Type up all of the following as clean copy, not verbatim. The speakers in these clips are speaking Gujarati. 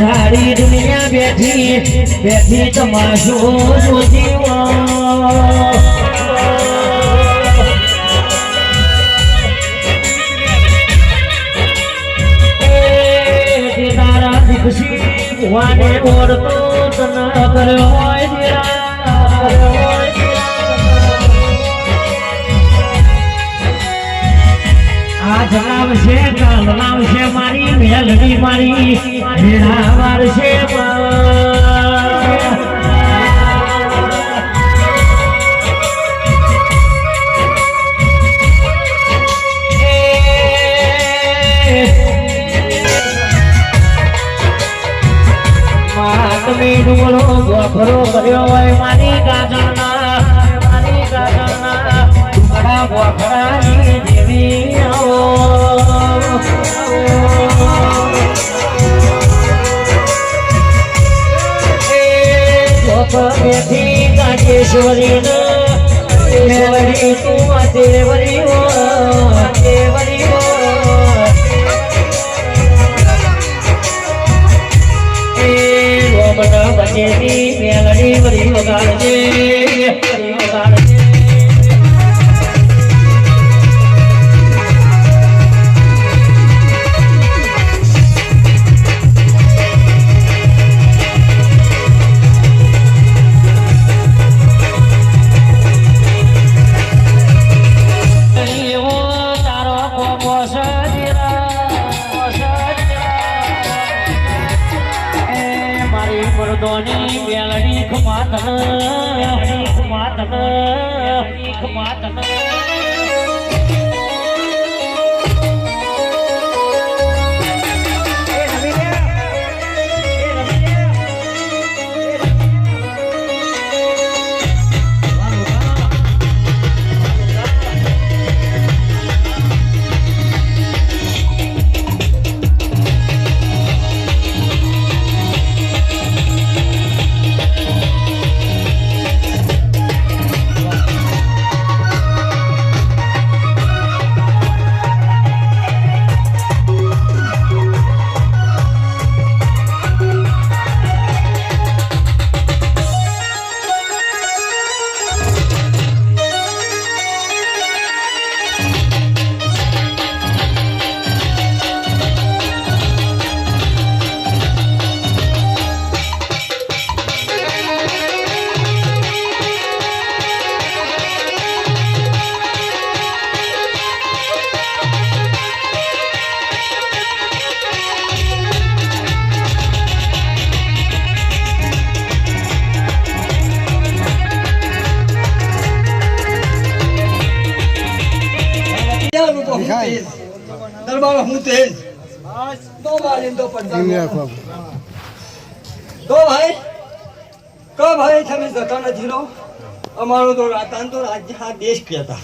सारी दुनिया बैठी बैठी तमाशो जीवा तारा खुशी वाने और तो न करो आज नाम से काल नाम से मारी मेलडी मारी मेरा वार से मात में डूबो गोखरो करियो है मारी काजना बड़ा गोखरा देवी बेटी काटेश्वरी देवरी तू देवरी हो देवरी हो વચ્ચેની મેલડી વળી વગાડજે વળી વગાડજે મરદોની બેલડી ખમાતન ખમાતન ખમાતન દરબાર હું તેજ દો માલિન દો પંજા દો ભાઈ કો ભાઈ તમે જતા નથી રહો અમારો તો રાતાન તો રાજ્ય આ દેશ કહેતા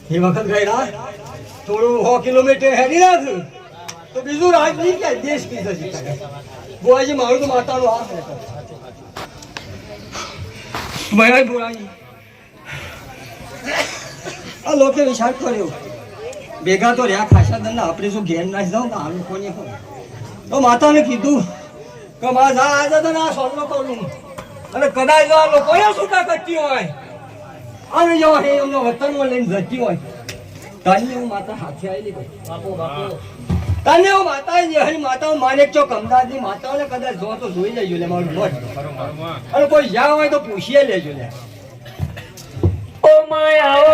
એ વખત ગયેલા થોડું 100 કિલોમીટર હેડી રાખ્યું તો બીજું રાજ નહીં કે દેશ કી જતી બોવાજી મારું તો માતાનું આ ભાઈ બોરાજી આ લોકો વિચાર કર્યો ભેગા તો રહ્યા ખાસા દંડા આપણે શું ઘેર નાખી જાઉં તો આમ કોને તો માતાને કીધું કે મારા જા આજે તને આ સોનો કરું અને કદાચ જો આ લોકોએ છૂટા કરતી હોય અને જો એ એમનો વતનમાં લઈને જતી હોય તાને હું માતા હાથે આવેલી બાપો બાપો તાને હું માતા હરી માતા માનેક ચોક અમદાવાદની માતાઓને કદાચ જો તો જોઈ લેજો લે મારું મોજ અને કોઈ જ્યાં હોય તો પૂછીએ લેજો લે ઓ માયા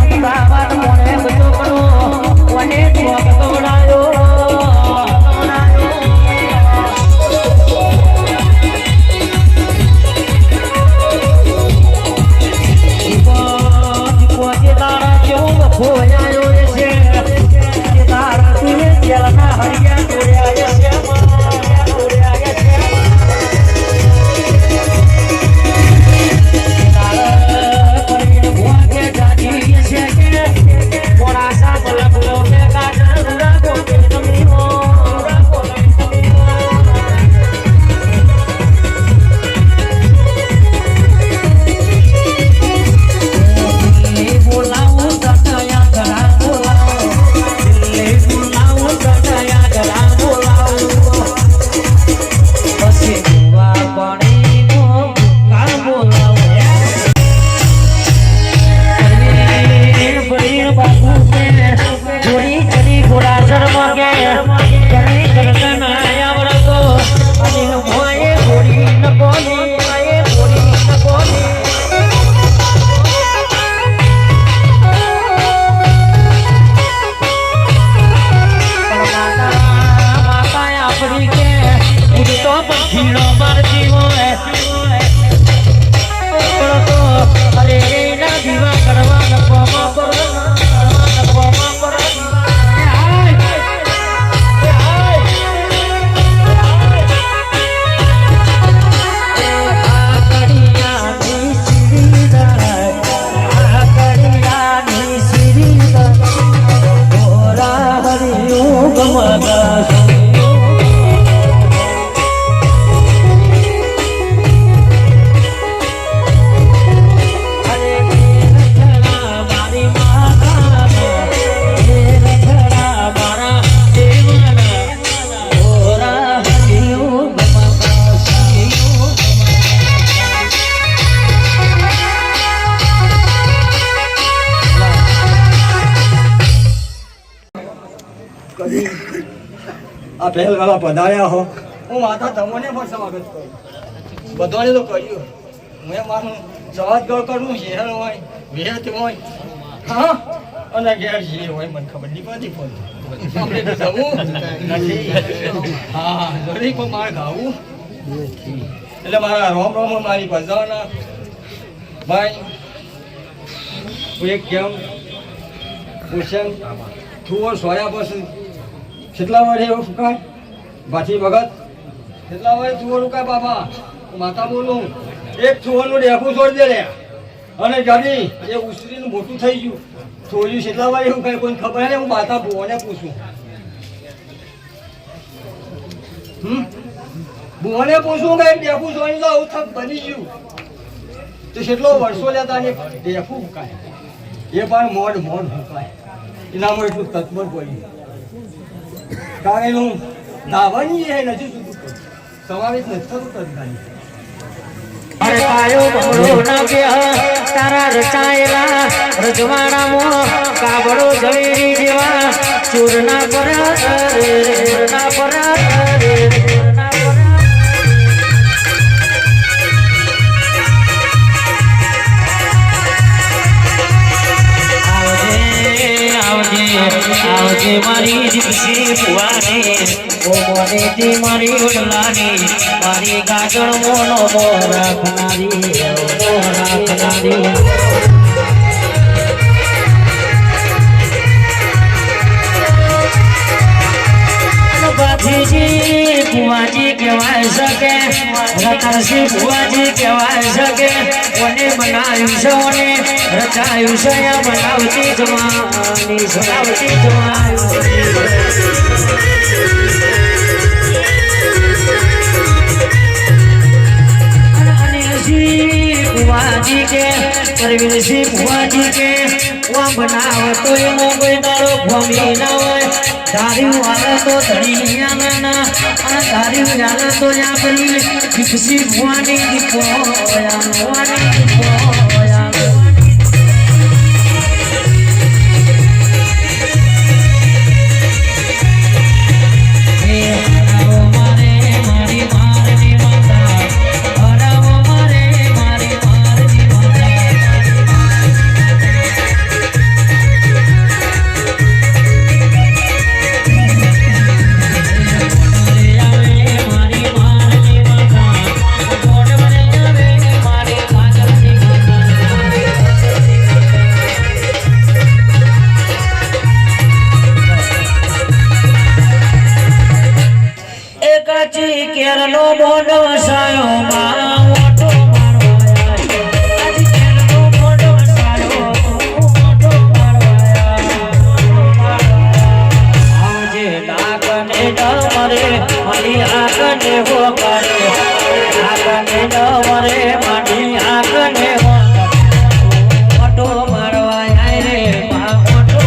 અમદાવાદ મોને બધું આ પહેલ વાળા પધાર્યા હો હું માતા તમને પણ સ્વાગત કરું બધાને તો કહ્યું હું મારું સ્વાગત કરું શહેર હોય વિહત હોય હા અને ઘેર જે હોય મને ખબર નહીં પડતી ફોન આપણે તો જવું નથી હા દરેક પણ મારે ગાવું એટલે મારા રોમ રોમ મારી ભજવાના ભાઈ હું એક કેમ પૂછેમ ઠુઓ સોયા પછી કેટલા વારે એવું ફૂકાય ભાથી ભગત કેટલા વારે ઠુઓ રૂકાય બાપા માતા બોલું એક ઠુઓનું ડેકું છોડી દે લે અને ગાડી એ ઉસરીનું મોટું થઈ ગયું છોડ્યું કેટલા વારે એવું કઈ કોઈ ખબર નહીં હું માતા ભુવને પૂછું ભુવને પૂછું કઈ ડેકું છોડી તો આવું થક બની ગયું તો કેટલો વર્ષો લેતા ને ડેકું ફૂકાય એ પણ મોડ ફૂકાય એનામાં એટલું તત્પર પડ્યું કારણ હું દાવાની એ નથી સુધું સમાવેશ નથી થતું તત્કાલી અરે પાયો બમણો ના કે તારા રચાયેલા રજવાડામાં કાબડો ઝવેરી જેવા ચૂરના પર ના પર આવજે મારી દીકરી ભુવાની ઓ મોનેથી મારી વડલાની મારી ગાજણ મોનો રાખનારી બાથીજી ભુવાજી કહેવાય શકે રતનસિંહ ભુવાજી કહેવાય શકે કોને બનાવ્યું છે ઓને રચાયું છે બનાવતી જવાની સરાવતી જવાની ભુવાજી કે પરવીનસિંહ ભુવાજી કે વા બનાવતો એનો કોઈ દાડો ભમી ના હોય તારી વાલા તો ધણીયાના અને તારી વાલા તો યા પેલી દીકસી ભુવાની કેરનો મોઢો સાયો માં ઓટો મારવાયા આજ કેરનો મોઢો સાયો ઓટો મારવાયા આજે ડાકને ડમરે મારી આગને હો કરે આગને ડમરે મારી આગને હો ઓટો મારવાયા રે માં ઓટો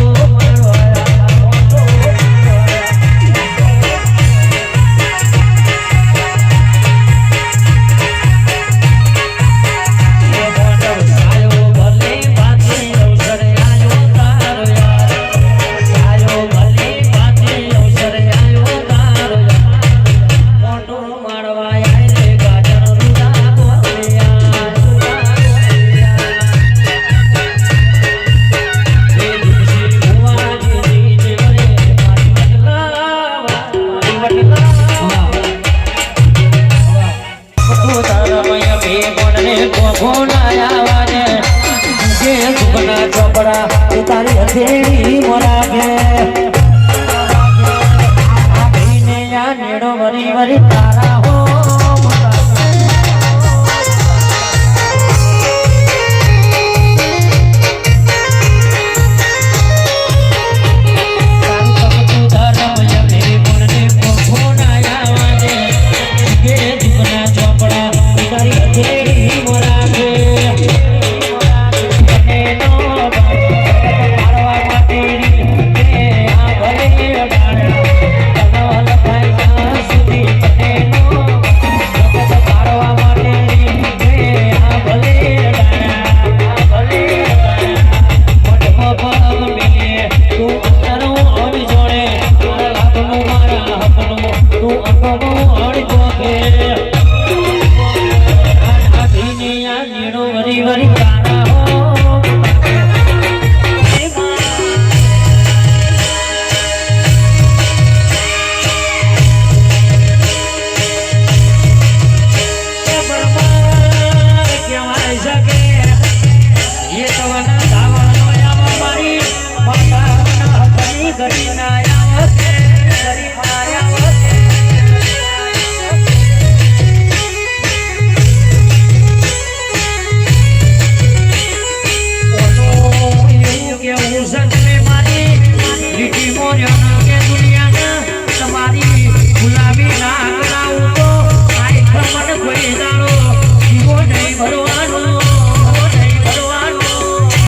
તારી હથેળી મોરાગે આ ભાઈને યા નેડો વરી તારા